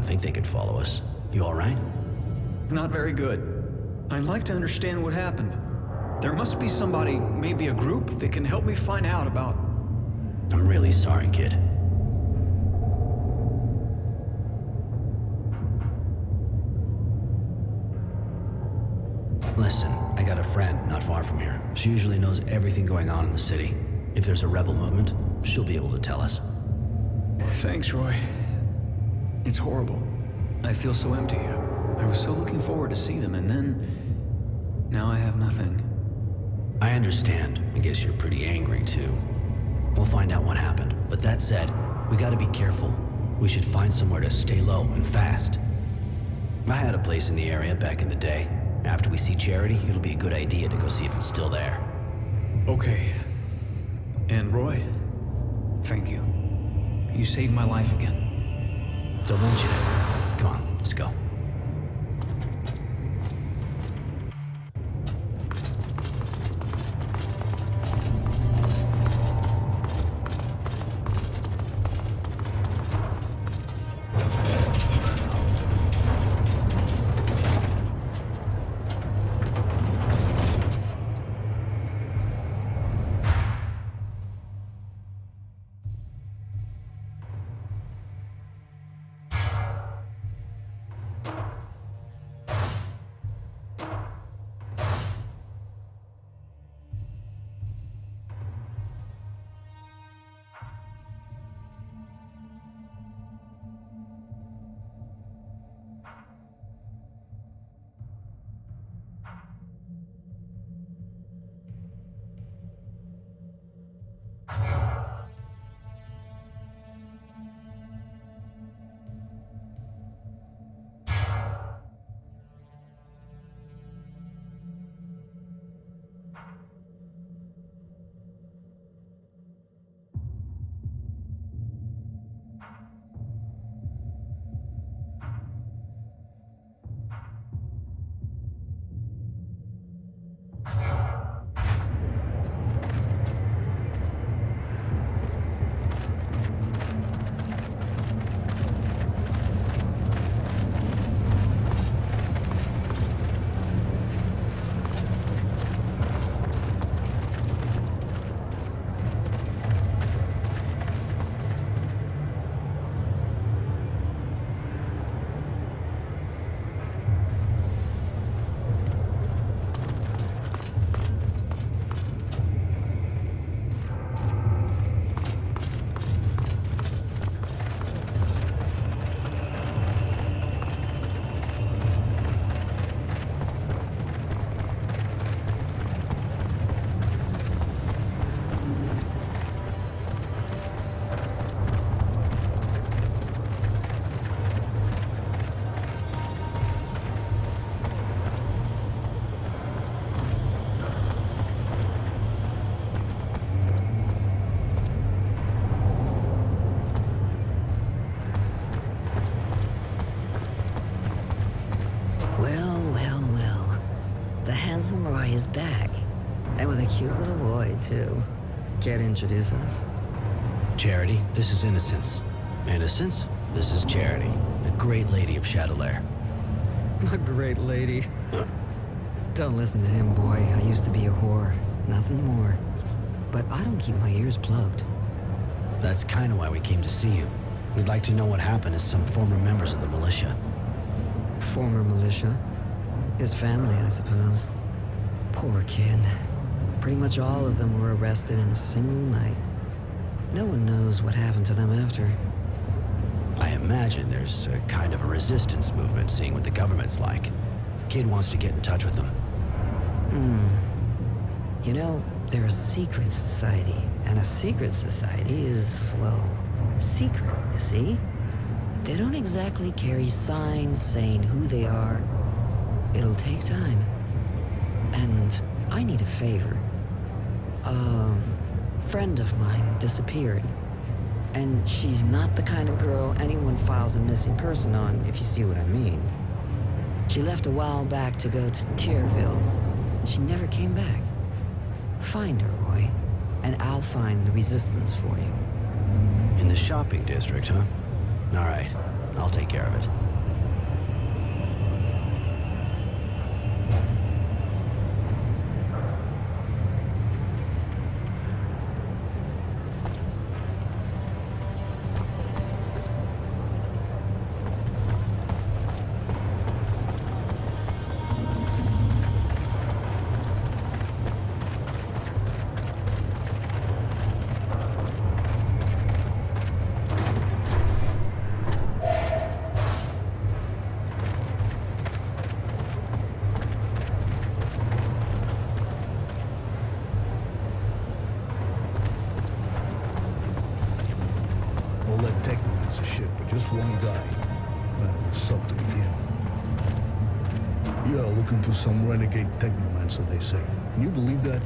don't think they could follow us. You alright? Not very good. I'd like to understand what happened. There must be somebody, maybe a group, that can help me find out about... I'm really sorry, kid. Listen, I got a friend not far from here. She usually knows everything going on in the city. If there's a rebel movement, she'll be able to tell us. Thanks, Roy. It's horrible. I feel so empty. I was so looking forward to see them, and then... now I have nothing. I understand. I guess you're pretty angry, too. We'll find out what happened. But that said, we gotta be careful. We should find somewhere to stay low and fast. I had a place in the area back in the day. After we see Charity, it'll be a good idea to go see if it's still there. Okay. And Roy, thank you. You saved my life again. Don't mention it. Come on, let's go. Roy is back. And with a cute little boy, too. Care to introduce us? Charity, this is Innocence. Innocence, this is Charity, the great lady of Shadowlair. A great lady. Don't listen to him, boy. I used to be a whore. Nothing more. But I don't keep my ears plugged. That's kind of why we came to see you. We'd like to know what happened to some former members of the militia. Former militia? His family, I suppose. Poor kid. Pretty much all of them were arrested in a single night. No one knows what happened to them after. I imagine there's a kind of a resistance movement, seeing what the government's like. Kid wants to get in touch with them. You know, they're a secret society, and a secret society is, well, secret, you see? They don't exactly carry signs saying who they are. It'll take time. And I need a favor. A friend of mine disappeared. And she's not the kind of girl anyone files a missing person on, if you see what I mean. She left a while back to go to Tyrville, and she never came back. Find her, Roy, and I'll find the resistance for you. In the shopping district, huh? All right. I'll take care of it. All that technomancer shit for just one guy. Man, it would suck to be him. Yeah, looking for some renegade technomancer, they say. Can you believe that?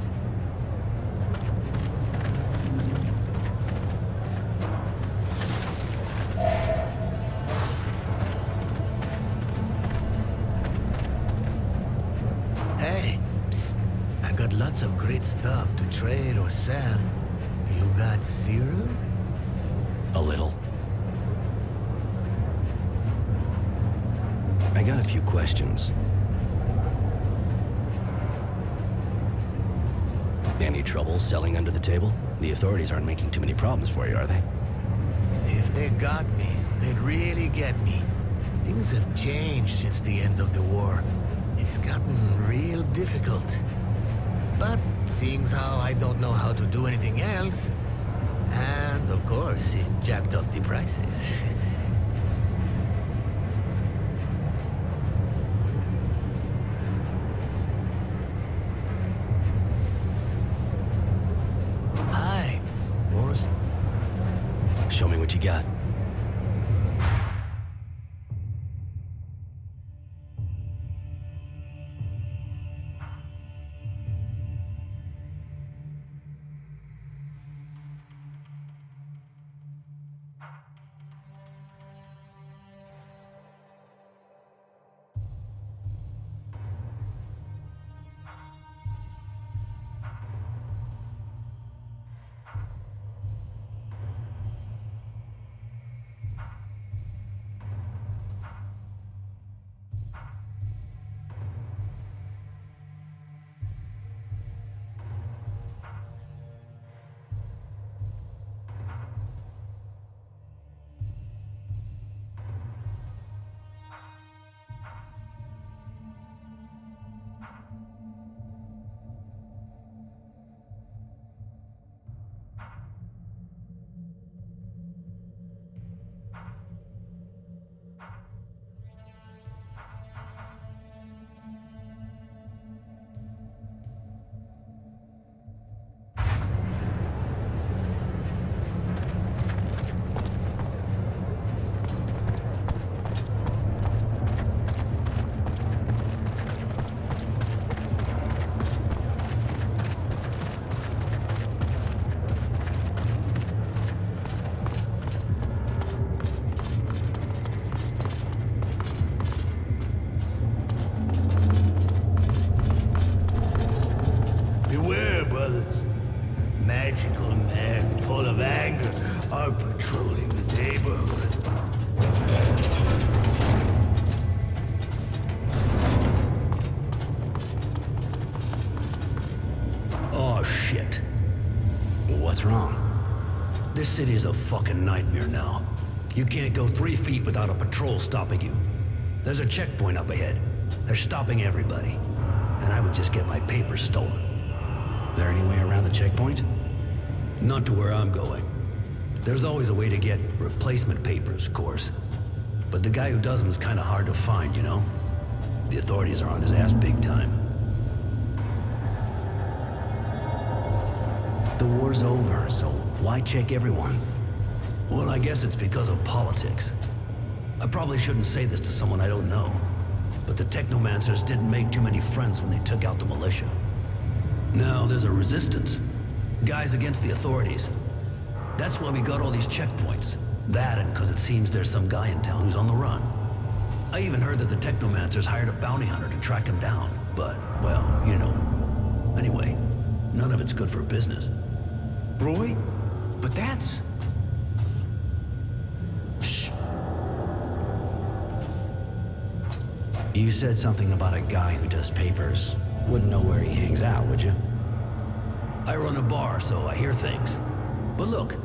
Hey, psst. I got lots of great stuff to trade or sell. You got serum? A little. I got a few questions. Any trouble selling under the table? The authorities aren't making too many problems for you, are they? If they got me, they'd really get me. Things have changed since the end of the war. It's gotten real difficult. But seeing how I don't know how to do anything else, and of course, it jacked up the prices. Hi. Show me what you got. Beware, brothers. Magical men full of anger are patrolling the neighborhood. Oh, shit. What's wrong? This city's a fucking nightmare now. You can't go 3 feet without a patrol stopping you. There's a checkpoint up ahead. They're stopping everybody. And I would just get my papers stolen. There any way around the checkpoint? Not to where I'm going. There's always a way to get replacement papers, of course. But the guy who does them is kind of hard to find, you know? The authorities are on his ass big time. The war's over, so why check everyone? Well, I guess it's because of politics. I probably shouldn't say this to someone I don't know, but the Technomancers didn't make too many friends when they took out the militia. Now there's a resistance. Guys against the authorities. That's why we got all these checkpoints. That and because it seems there's some guy in town who's on the run. I even heard that the Technomancers hired a bounty hunter to track him down. But, well, you know. Anyway, none of it's good for business. Roy? But that's... Shh. You said something about a guy who does papers. Wouldn't know where he hangs out, would you? I run a bar, so I hear things. But look,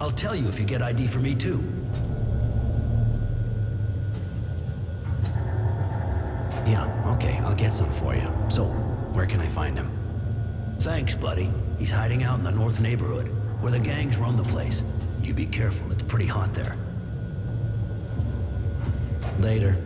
I'll tell you if you get ID for me too. Yeah, okay, I'll get some for you. So, where can I find him? Thanks, buddy. He's hiding out in the north neighborhood, where the gangs run the place. You be careful, it's pretty hot there. Later.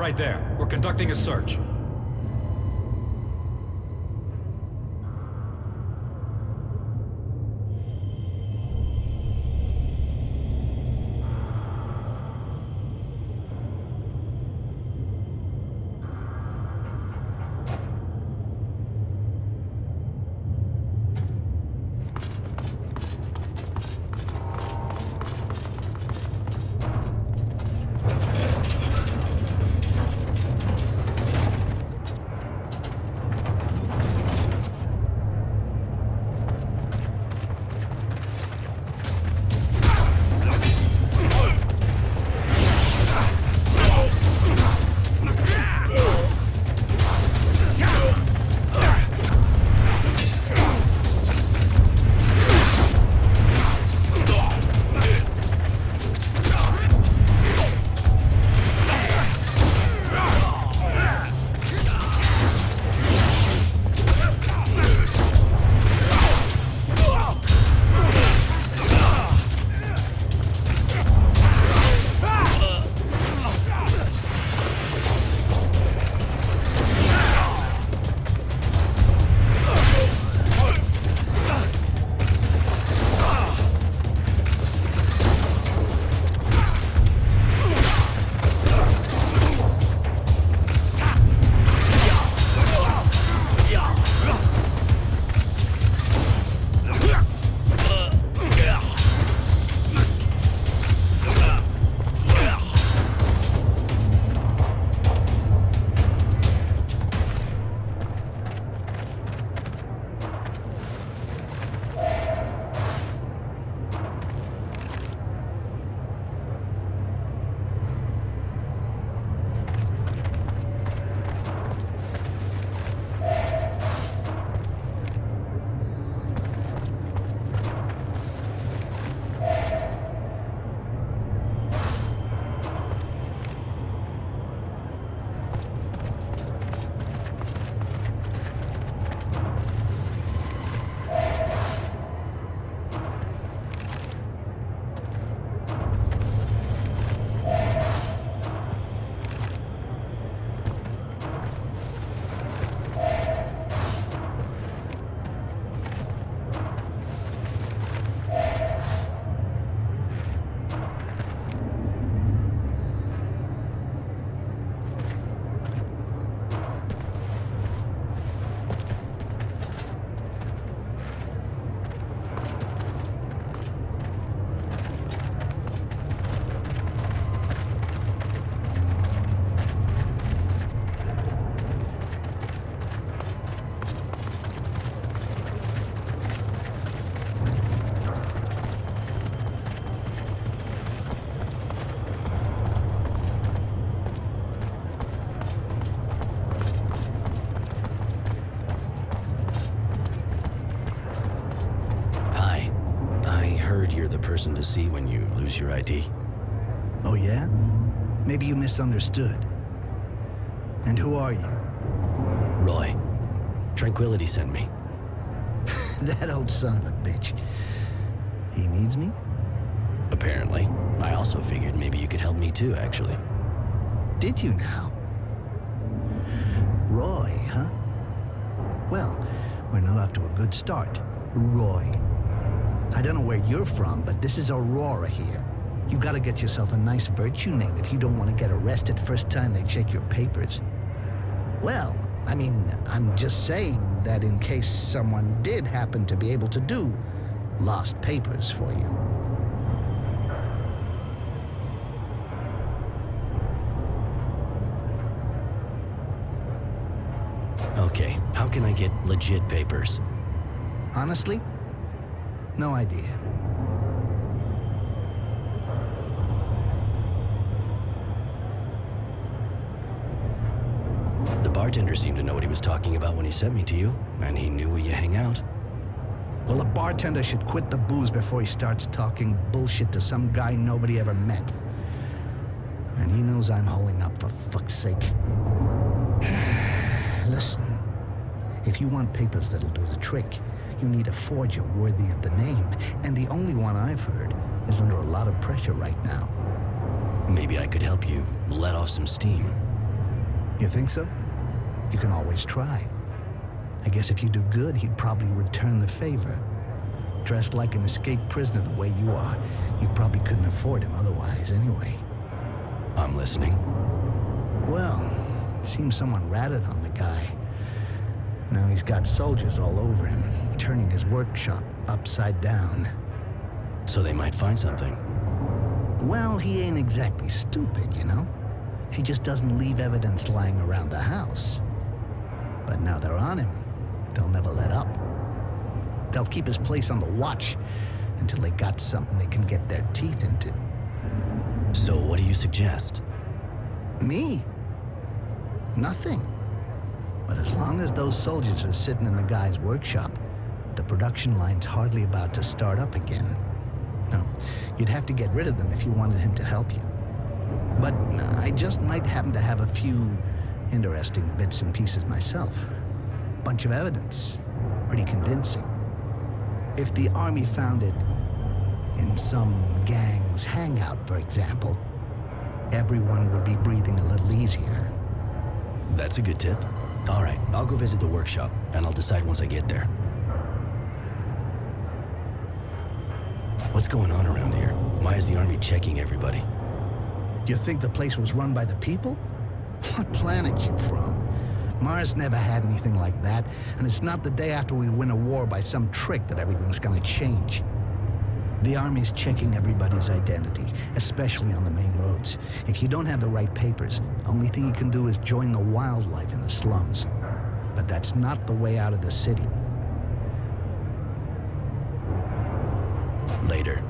right there. We're conducting a search. person to see when you lose your ID. Oh, yeah? Maybe you misunderstood. And who are you? Roy. Tranquility sent me. That old son of a bitch. He needs me? Apparently. I also figured maybe you could help me too, actually. Did you now? Roy, huh? Well, we're not off to a good start. Roy. I don't know where you're from, but this is Aurora here. You gotta get yourself a nice virtue name if you don't want to get arrested first time they check your papers. Well, I mean, I'm just saying that in case someone did happen to be able to do lost papers for you. Okay, how can I get legit papers? Honestly? No idea. The bartender seemed to know what he was talking about when he sent me to you, and he knew where you hang out. Well, a bartender should quit the booze before he starts talking bullshit to some guy nobody ever met. And he knows I'm holding up, for fuck's sake. Listen, if you want papers that'll do the trick, you need a forger worthy of the name, and the only one I've heard is under a lot of pressure right now. Maybe I could help you let off some steam. You think so? You can always try. I guess if you do good, he'd probably return the favor. Dressed like an escaped prisoner the way you are, you probably couldn't afford him otherwise anyway. I'm listening. Well, it seems someone ratted on the guy. Now he's got soldiers all over him, turning his workshop upside down. So they might find something. Well, he ain't exactly stupid, you know? He just doesn't leave evidence lying around the house. But now they're on him. They'll never let up. They'll keep his place on the watch until they got something they can get their teeth into. So what do you suggest? Me? Nothing. But as long as those soldiers are sitting in the guy's workshop, the production line's hardly about to start up again. No, you'd have to get rid of them if you wanted him to help you. But I just might happen to have a few interesting bits and pieces myself. Bunch of evidence. Pretty convincing. If the army found it in some gang's hangout, for example, everyone would be breathing a little easier. That's a good tip. All right, I'll go visit the workshop, and I'll decide once I get there. What's going on around here? Why is the army checking everybody? You think the place was run by the people? What planet you from? Mars never had anything like that, and it's not the day after we win a war by some trick that everything's gonna change. The army's checking everybody's identity, especially on the main roads. If you don't have the right papers, only thing you can do is join the wildlife in the slums. But that's not the way out of the city. Later.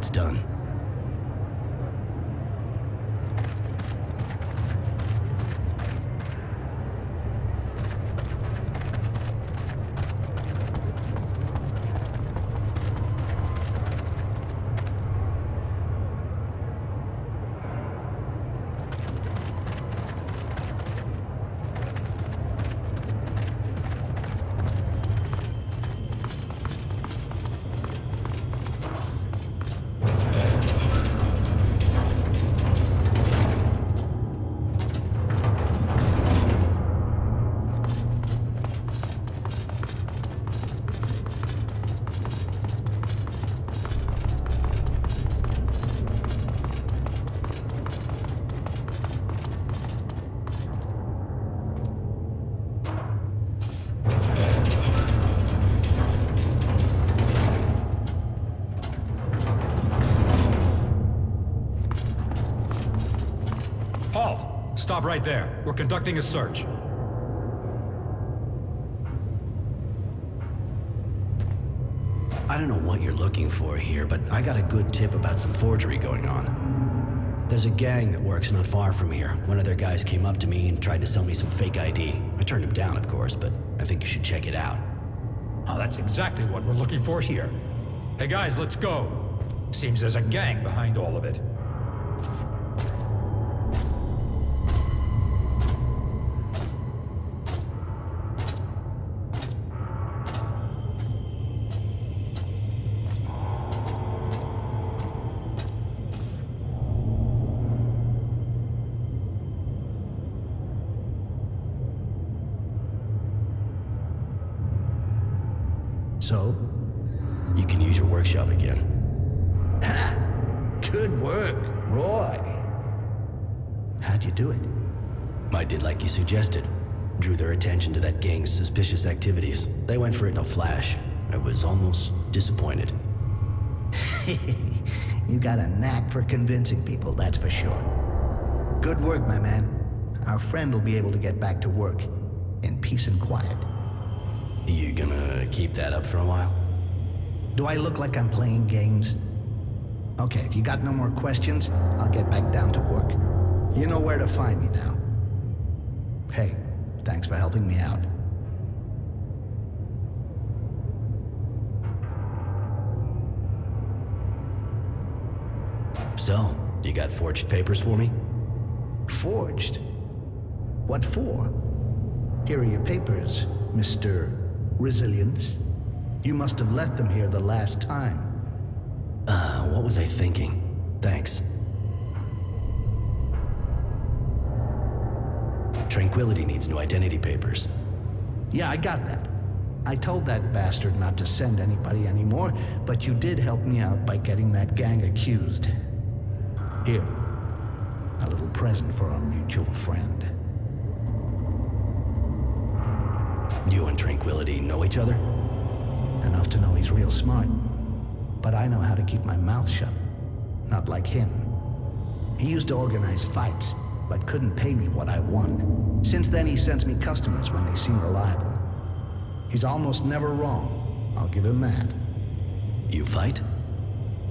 it's done. Halt! Stop right there. We're conducting a search. I don't know what you're looking for here, but I got a good tip about some forgery going on. There's a gang that works not far from here. One of their guys came up to me and tried to sell me some fake ID. I turned him down, of course, but I think you should check it out. Oh, that's exactly what we're looking for here. Hey guys, let's go. Seems there's a gang behind all of it. So, you can use your workshop again. Ha! Good work, Roy. How'd you do it? I did like you suggested. Drew their attention to that gang's suspicious activities. They went for it in a flash. I was almost disappointed. You got a knack for convincing people, that's for sure. Good work, my man. Our friend will be able to get back to work in peace and quiet. You gonna keep that up for a while? Do I look like I'm playing games? Okay, if you got no more questions, I'll get back down to work. You know where to find me now. Hey, thanks for helping me out. So, you got forged papers for me? Forged? What for? Here are your papers, Mr. Resilience. You must have left them here the last time. What was I thinking? Thanks. Tranquility needs new identity papers. Yeah, I got that. I told that bastard not to send anybody anymore, but you did help me out by getting that gang accused. Here, a little present for our mutual friend. You and Tranquility know each other? Enough to know he's real smart. But I know how to keep my mouth shut. Not like him. He used to organize fights, but couldn't pay me what I won. Since then, he sends me customers when they seem reliable. He's almost never wrong. I'll give him that. You fight?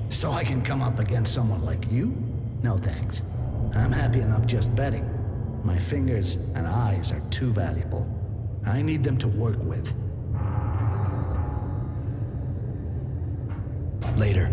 So I can come up against someone like you? No thanks. I'm happy enough just betting. My fingers and eyes are too valuable. I need them to work with. Later.